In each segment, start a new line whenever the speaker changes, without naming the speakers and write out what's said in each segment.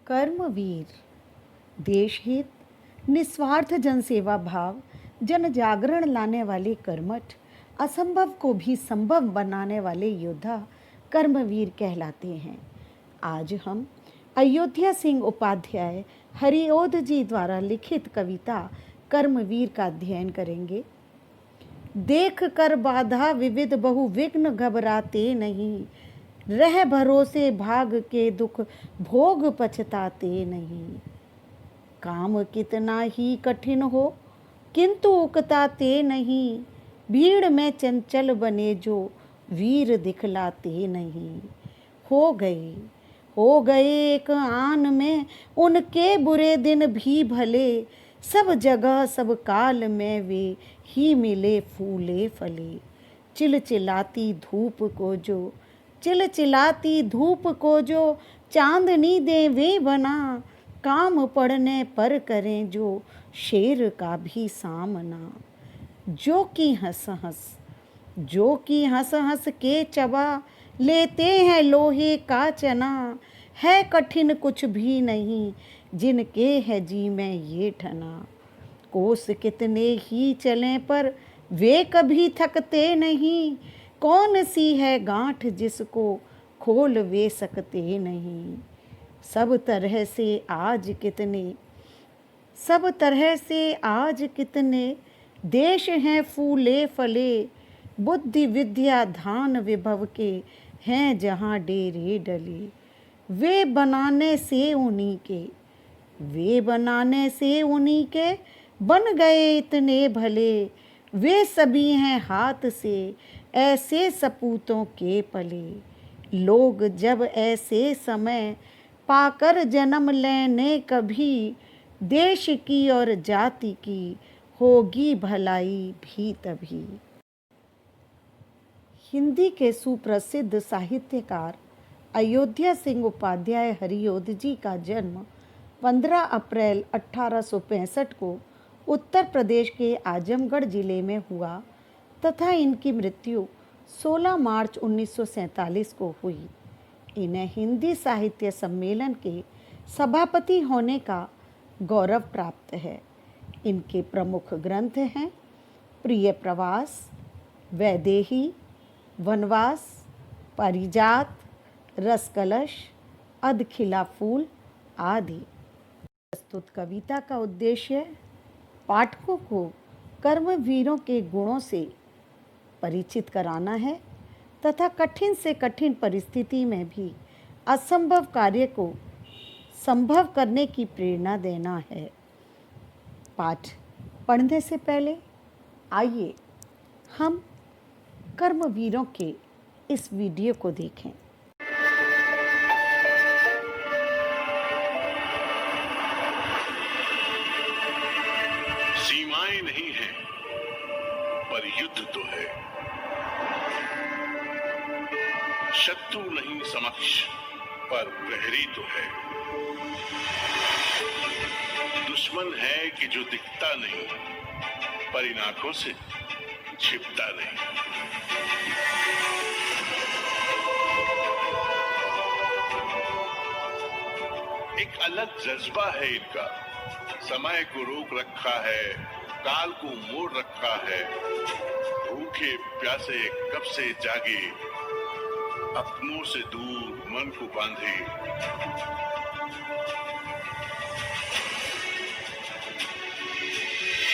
कर्मवीर देश हित, निस्वार्थ जनसेवा भाव, जन जागरण लाने वाले कर्मठ, असंभव को भी संभव बनाने वाले योद्धा कर्मवीर कहलाते हैं। आज हम अयोध्या सिंह उपाध्याय हरिओध जी द्वारा लिखित कविता कर्मवीर का अध्ययन करेंगे। देख कर बाधा विविध बहु विघ्न घबराते नहीं, रह भरोसे भाग के दुख भोग पछताते नहीं। काम कितना ही कठिन हो किंतु उकताते नहीं, भीड़ में चंचल बने जो वीर दिखलाते नहीं। हो गए एक आन में उनके बुरे दिन भी भले, सब जगह सब काल में वे ही मिले फूले फले। चिलचिलाती धूप को जो चांदनी दे वे बना, काम पड़ने पर करें जो शेर का भी सामना। जो कि हंस हंस के चबा लेते हैं लोहे का चना, है कठिन कुछ भी नहीं जिनके है जी में ये ठना। कोस कितने ही चलें पर वे कभी थकते नहीं, कौन सी है गांठ जिसको खोल वे सकते नहीं। सब तरह से आज कितने देश हैं फूले फले, बुद्धि विद्या धान विभव के हैं जहाँ डेरे डले। वे बनाने से उन्हीं के बन गए इतने भले, वे सभी हैं हाथ से ऐसे सपूतों के पले। लोग जब ऐसे समय पाकर जन्म लेने कभी, देश की और जाति की होगी भलाई भी तभी। हिंदी के सुप्रसिद्ध साहित्यकार अयोध्या सिंह उपाध्याय हरिओध जी का जन्म 15 अप्रैल 1865 को उत्तर प्रदेश के आजमगढ़ जिले में हुआ तथा इनकी मृत्यु 16 मार्च 1947 को हुई। इन्हें हिंदी साहित्य सम्मेलन के सभापति होने का गौरव प्राप्त है। इनके प्रमुख ग्रंथ हैं प्रिय प्रवास, वैदेही, वनवास, पारिजात, रसकलश, अधखिला फूल आदि। प्रस्तुत कविता का उद्देश्य पाठकों को कर्मवीरों के गुणों से परिचित कराना है तथा कठिन से कठिन परिस्थिति में भी असंभव कार्य को संभव करने की प्रेरणा देना है। पाठ पढ़ने से पहले आइए हम कर्मवीरों के इस वीडियो को देखें।
सीमाएं नहीं है पर युद्ध तो है, शत्रु नहीं समक्ष पर प्रहरी तो है। दुश्मन है कि जो दिखता नहीं पर इन आंखों से छिपता नहीं। एक अलग जज्बा है इनका, समय को रोक रखा है, काल को मोड़ रखा है। भूखे प्यासे कब से जागे, अपनों से दूर मन को बांधे।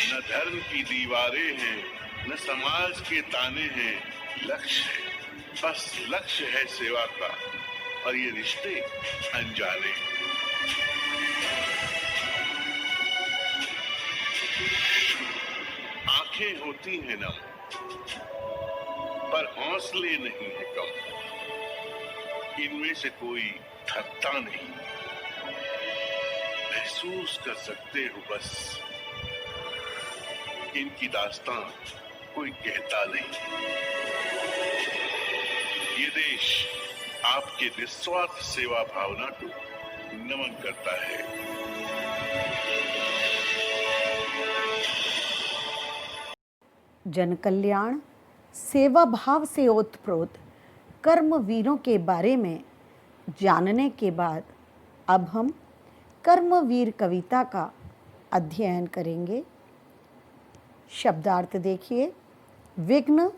न धर्म की दीवारें हैं न समाज के ताने हैं, लक्ष्य है बस लक्ष्य है सेवा का, और ये रिश्ते अनजाने। आंखें होती हैं नम पर हौसले नहीं है कम, इनमें से कोई थकता नहीं। महसूस कर सकते हो बस इनकी दास्तां कोई कहता नहीं। ये देश आपके निस्वार्थ सेवा भावना को नमन करता है।
जन कल्याण सेवा भाव से ओतप्रोत कर्मवीरों के बारे में जानने के बाद अब हम कर्मवीर कविता का अध्ययन करेंगे। शब्दार्थ देखिए। विघ्न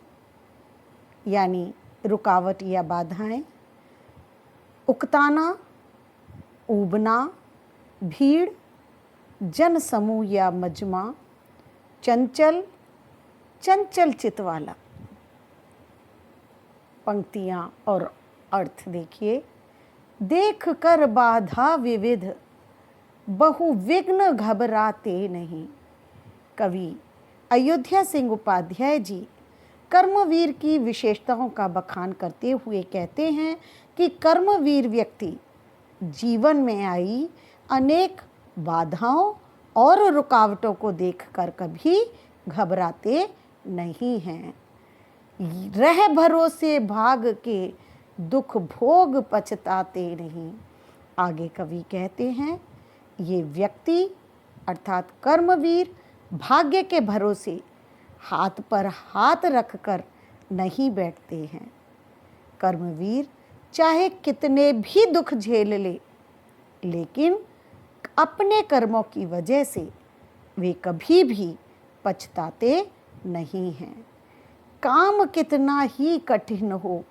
यानी रुकावट या बाधाएं, उकताना, ऊबना, भीड़, जन समूह या मजमा, चंचल, चंचल चित वाला। पंक्तियां और अर्थ देखिए। देख कर बाधा विविध, बहु विघ्न घबराते नहीं। कवि अयोध्या सिंह उपाध्याय जी कर्मवीर की विशेषताओं का बखान करते हुए कहते हैं कि कर्मवीर व्यक्ति जीवन में आई अनेक बाधाओं और रुकावटों को देखकर कभी घबराते नहीं हैं। रह भरोसे भाग के दुख भोग पछताते नहीं। आगे कवि कहते हैं, ये व्यक्ति अर्थात कर्मवीर भाग्य के भरोसे हाथ पर हाथ रखकर नहीं बैठते हैं। कर्मवीर चाहे कितने भी दुख झेल ले, लेकिन अपने कर्मों की वजह से वे कभी भी पछताते नहीं हैं। काम कितना ही कठिन हो,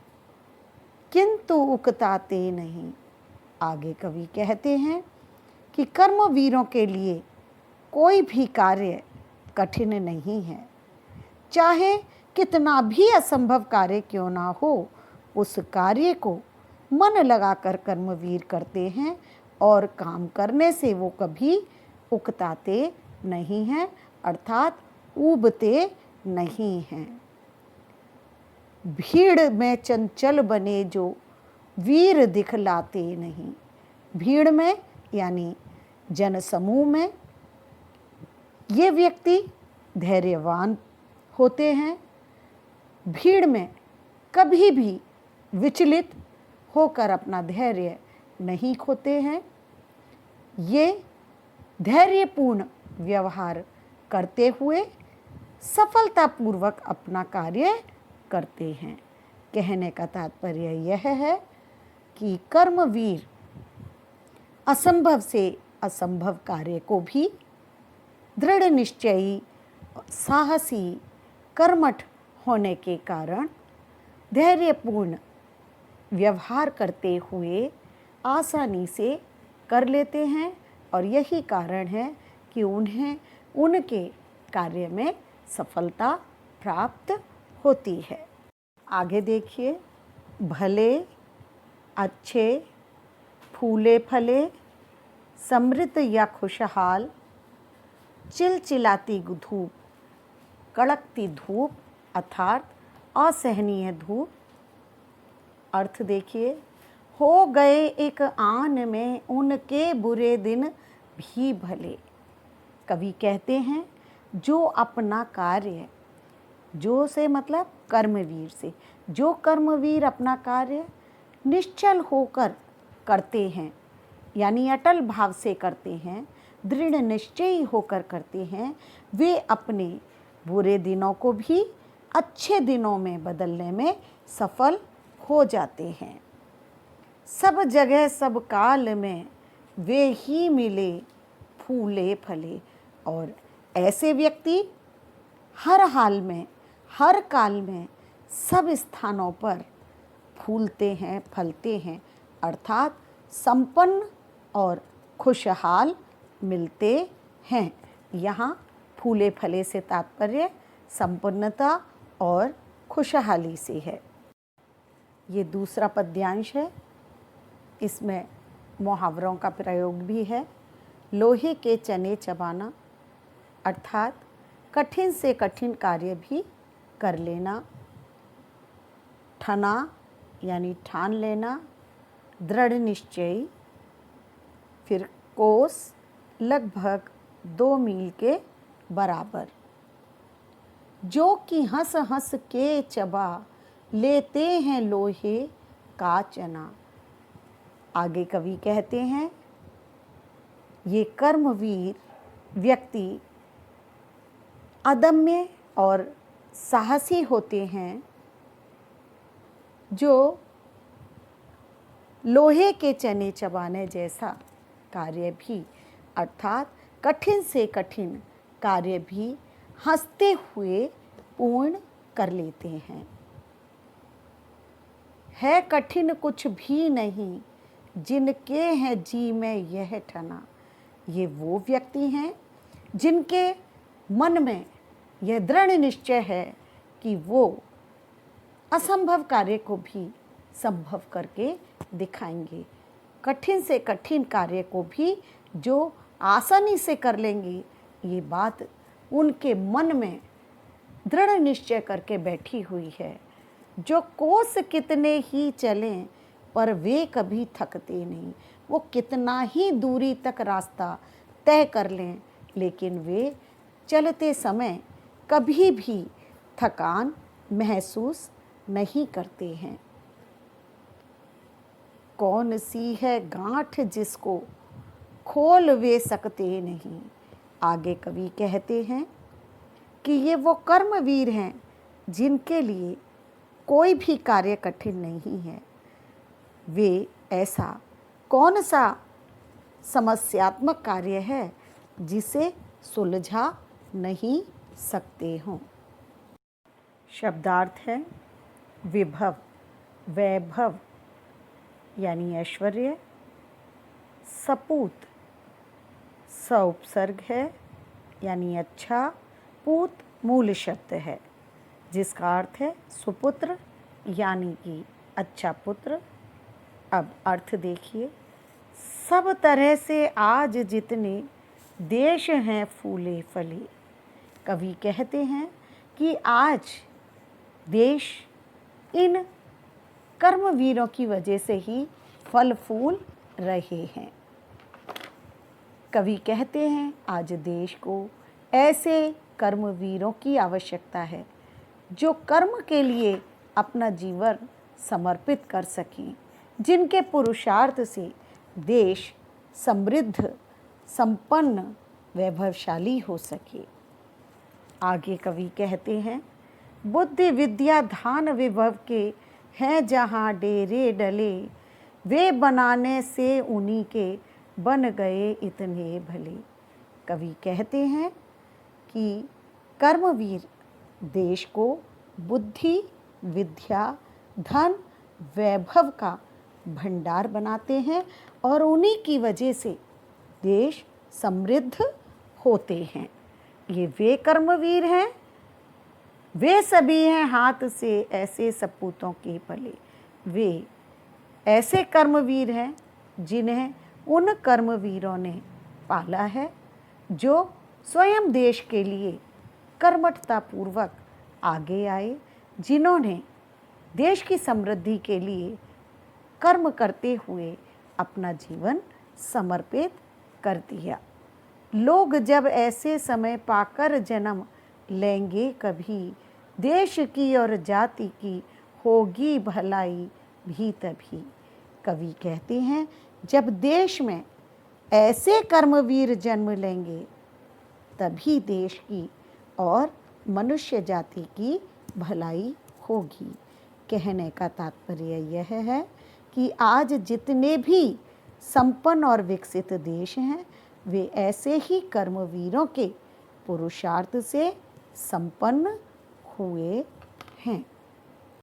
किंतु उकताते नहीं। आगे कवि कहते हैं कि कर्मवीरों के लिए कोई भी कार्य कठिन नहीं है। चाहे कितना भी असंभव कार्य क्यों ना हो, उस कार्य को मन लगाकर कर्मवीर करते हैं और काम करने से वो कभी उकताते नहीं हैं, अर्थात ऊबते नहीं हैं। भीड़ में चंचल बने जो वीर दिखलाते नहीं। भीड़ में यानी जनसमूह में ये व्यक्ति धैर्यवान होते हैं। भीड़ में कभी भी विचलित होकर अपना धैर्य नहीं खोते हैं। ये धैर्यपूर्ण व्यवहार करते हुए सफलतापूर्वक अपना कार्य करते हैं। कहने का तात्पर्य यह है कि कर्मवीर असंभव से असंभव कार्य को भी दृढ़ निश्चयी, साहसी, कर्मठ होने के कारण धैर्यपूर्ण व्यवहार करते हुए आसानी से कर लेते हैं और यही कारण है कि उन्हें उनके कार्य में सफलता प्राप्त होती है। आगे देखिए। भले, अच्छे, फूले फले, समृद्ध या खुशहाल, चिलचिलाती धूप, कड़कती धूप अर्थात असहनीय धूप। अर्थ देखिए। हो गए एक आन में उनके बुरे दिन भी भले। कवि कहते हैं जो अपना कार्य, जो से मतलब कर्मवीर से, जो कर्मवीर अपना कार्य निश्चल होकर करते हैं यानी अटल भाव से करते हैं, दृढ़ निश्चयी होकर करते हैं, वे अपने बुरे दिनों को भी अच्छे दिनों में बदलने में सफल हो जाते हैं। सब जगह सब काल में वे ही मिले फूले फले। और ऐसे व्यक्ति हर हाल में, हर काल में, सब स्थानों पर फूलते हैं, फलते हैं, अर्थात संपन्न और खुशहाल मिलते हैं। यहाँ फूले फले से तात्पर्य संपन्नता और खुशहाली से है। ये दूसरा पद्यांश है। इसमें मुहावरों का प्रयोग भी है। लोहे के चने चबाना अर्थात कठिन से कठिन कार्य भी कर लेना। ठना यानी ठान लेना, दृढ़ निश्चयी। फिर कोस लगभग 2 मील के बराबर। जो कि हंस हंस के चबा लेते हैं लोहे का चना। आगे कवि कहते हैं ये कर्मवीर व्यक्ति अदम्य और साहसी होते हैं जो लोहे के चने चबाने जैसा कार्य भी, अर्थात कठिन से कठिन कार्य भी हंसते हुए पूर्ण कर लेते हैं। है कठिन कुछ भी नहीं, जिनके हैं जी में यह ठना। ये वो व्यक्ति हैं जिनके मन में यह दृढ़ निश्चय है कि वो असंभव कार्य को भी संभव करके दिखाएंगे। कठिन से कठिन कार्य को भी जो आसानी से कर लेंगे, ये बात उनके मन में दृढ़ निश्चय करके बैठी हुई है। जो कोस कितने ही चलें पर वे कभी थकते नहीं। वो कितना ही दूरी तक रास्ता तय कर लें, लेकिन वे चलते समय कभी भी थकान महसूस नहीं करते हैं। कौन सी है गांठ जिसको खोल वे सकते नहीं। आगे कवि कहते हैं कि ये वो कर्मवीर हैं जिनके लिए कोई भी कार्य कठिन नहीं है। वे ऐसा कौन सा समस्यात्मक कार्य है जिसे सुलझा नहीं सकते हों। शब्दार्थ है विभव, वैभव यानी ऐश्वर्य, सपूत सउपसर्ग है यानी अच्छा, पूत मूल शब्द है जिसका अर्थ है सुपुत्र यानी कि अच्छा पुत्र। अब अर्थ देखिए, सब तरह से आज जितने देश हैं फूले फले। कवि कहते हैं कि आज देश इन कर्मवीरों की वजह से ही फल फूल रहे हैं। कवि कहते हैं आज देश को ऐसे कर्मवीरों की आवश्यकता है जो कर्म के लिए अपना जीवन समर्पित कर सकें, जिनके पुरुषार्थ से देश समृद्ध, संपन्न, वैभवशाली हो सके। आगे कवि कहते हैं बुद्धि विद्या धान विभव के हैं जहाँ डेरे डले, वे बनाने से उन्हीं के बन गए इतने भले। कवि कहते हैं कि कर्मवीर देश को बुद्धि, विद्या, धन, वैभव का भंडार बनाते हैं और उन्हीं की वजह से देश समृद्ध होते हैं। ये वे कर्मवीर हैं, वे सभी हैं हाथ से ऐसे सपूतों के पले। वे ऐसे कर्मवीर हैं जिन्हें उन कर्मवीरों ने पाला है जो स्वयं देश के लिए कर्मठतापूर्वक आगे आए, जिन्होंने देश की समृद्धि के लिए कर्म करते हुए अपना जीवन समर्पित कर दिया। लोग जब ऐसे समय पाकर जन्म लेंगे कभी, देश की और जाति की होगी भलाई भी तभी। कवि कहते हैं जब देश में ऐसे कर्मवीर जन्म लेंगे तभी देश की और मनुष्य जाति की भलाई होगी। कहने का तात्पर्य यह है कि आज जितने भी संपन्न और विकसित देश हैं वे ऐसे ही कर्मवीरों के पुरुषार्थ से संपन्न हुए हैं।